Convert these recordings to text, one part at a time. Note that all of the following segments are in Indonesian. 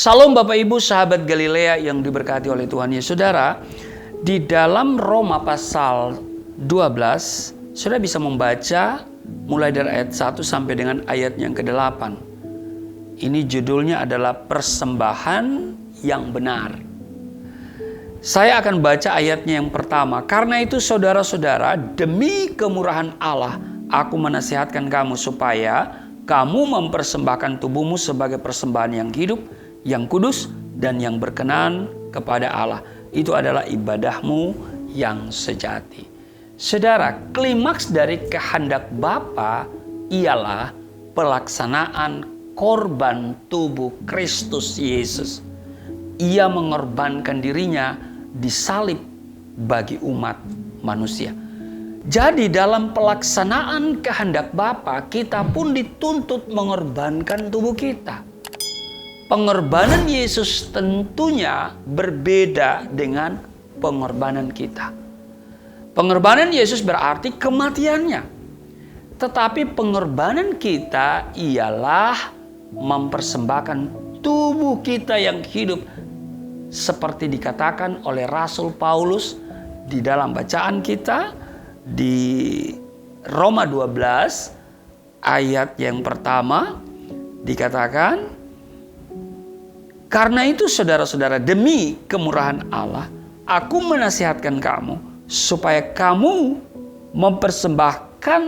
Salam Bapak Ibu sahabat Galilea yang diberkati oleh Tuhan Yesus. Saudara, di dalam Roma pasal 12, saudara bisa membaca mulai dari ayat 1 sampai dengan ayat yang ke-8. Ini judulnya adalah persembahan yang benar. Saya akan baca ayatnya yang pertama. Karena itu saudara-saudara, demi kemurahan Allah, aku menasihatkan kamu supaya kamu mempersembahkan tubuhmu sebagai persembahan yang hidup, yang kudus, dan yang berkenan kepada Allah. Itu adalah ibadahmu yang sejati. Saudara, klimaks dari kehendak Bapa ialah pelaksanaan korban tubuh Kristus Yesus. Ia mengorbankan dirinya disalib bagi umat manusia. Jadi dalam pelaksanaan kehendak Bapa, kita pun dituntut mengorbankan tubuh kita. Pengorbanan Yesus tentunya berbeda dengan pengorbanan kita. Pengorbanan Yesus berarti kematiannya. Tetapi pengorbanan kita ialah mempersembahkan tubuh kita yang hidup, seperti dikatakan oleh Rasul Paulus di dalam bacaan kita di Roma 12 ayat yang pertama dikatakan, karena itu saudara-saudara, demi kemurahan Allah, aku menasihatkan kamu supaya kamu mempersembahkan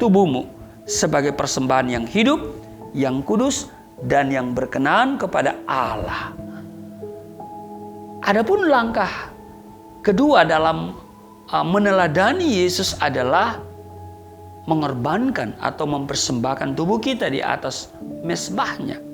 tubuhmu sebagai persembahan yang hidup, yang kudus, dan yang berkenan kepada Allah. Adapun langkah kedua dalam meneladani Yesus adalah mengorbankan atau mempersembahkan tubuh kita di atas mezbahnya.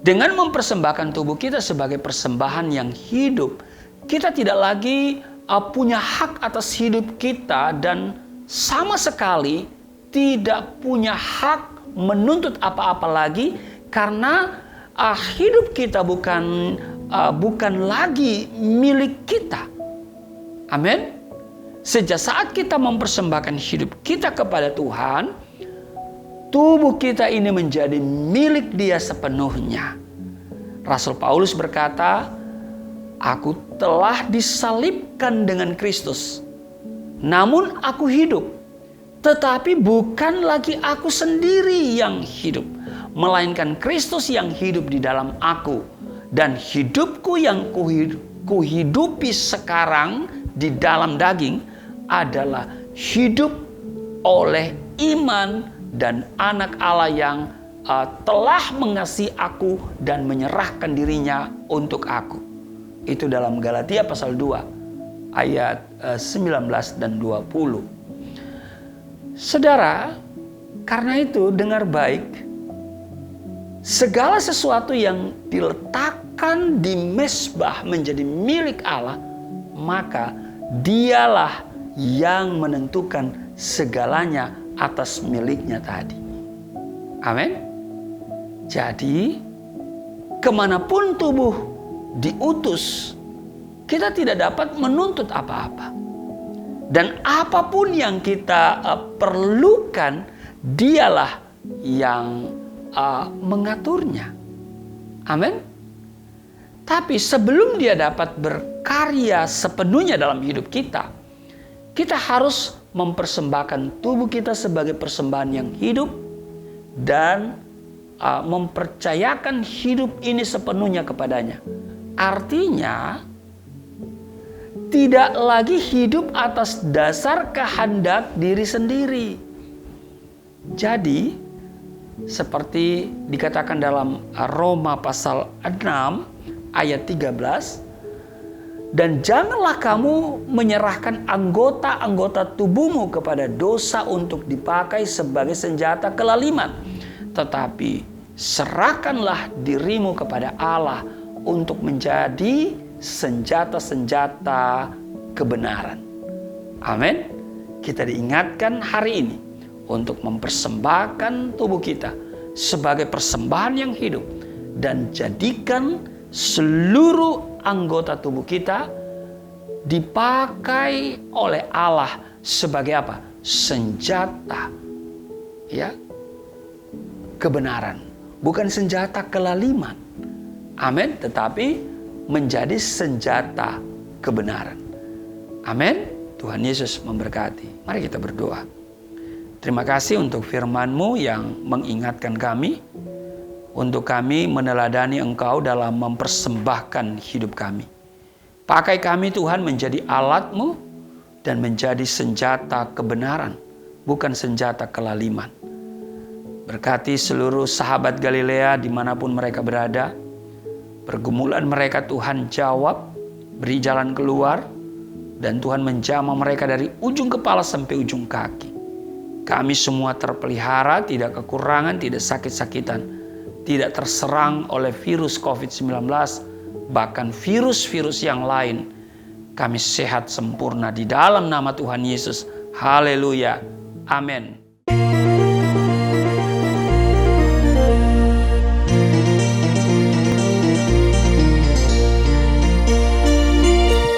Dengan mempersembahkan tubuh kita sebagai persembahan yang hidup, kita tidak lagi punya hak atas hidup kita dan sama sekali tidak punya hak menuntut apa-apa lagi, karena hidup kita bukan lagi milik kita. Amin. Sejak saat kita mempersembahkan hidup kita kepada Tuhan, tubuh kita ini menjadi milik Dia sepenuhnya. Rasul Paulus berkata, aku telah disalibkan dengan Kristus. Namun aku hidup, tetapi bukan lagi aku sendiri yang hidup, melainkan Kristus yang hidup di dalam aku. Dan hidupku yang kuhidupi sekarang di dalam daging adalah hidup oleh iman dan anak Allah yang telah mengasihi aku dan menyerahkan dirinya untuk aku. Itu dalam Galatia pasal 2 ayat 19 dan 20. Saudara, karena itu dengar baik, segala sesuatu yang diletakkan di mezbah menjadi milik Allah, maka Dialah yang menentukan segalanya atas miliknya tadi. Amin. Jadi, kemanapun tubuh diutus, kita tidak dapat menuntut apa-apa. Dan apapun yang kita perlukan, Dialah yang mengaturnya. Amin. Tapi sebelum Dia dapat berkarya sepenuhnya dalam hidup kita, kita harus mempersembahkan tubuh kita sebagai persembahan yang hidup dan mempercayakan hidup ini sepenuhnya kepadanya. Artinya, tidak lagi hidup atas dasar kehendak diri sendiri. Jadi, seperti dikatakan dalam Roma pasal 6 ayat 13, dan janganlah kamu menyerahkan anggota-anggota tubuhmu kepada dosa untuk dipakai sebagai senjata kelaliman, tetapi serahkanlah dirimu kepada Allah untuk menjadi senjata-senjata kebenaran. Amin. Kita diingatkan hari ini untuk mempersembahkan tubuh kita sebagai persembahan yang hidup dan jadikan seluruh anggota tubuh kita dipakai oleh Allah sebagai apa? Senjata, ya, kebenaran, bukan senjata kelaliman. Amin. Tetapi menjadi senjata kebenaran. Amin. Tuhan Yesus memberkati. Mari kita berdoa. Terima kasih untuk firman-Mu yang mengingatkan kami, untuk kami meneladani Engkau dalam mempersembahkan hidup kami. Pakai kami Tuhan menjadi alat-Mu dan menjadi senjata kebenaran, bukan senjata kelaliman. Berkati seluruh sahabat Galilea dimanapun mereka berada. Pergumulan mereka Tuhan jawab, beri jalan keluar, dan Tuhan menjamah mereka dari ujung kepala sampai ujung kaki. Kami semua terpelihara, tidak kekurangan, tidak sakit-sakitan, tidak terserang oleh virus COVID-19, bahkan virus-virus yang lain. Kami sehat sempurna di dalam nama Tuhan Yesus. Haleluya. Amin.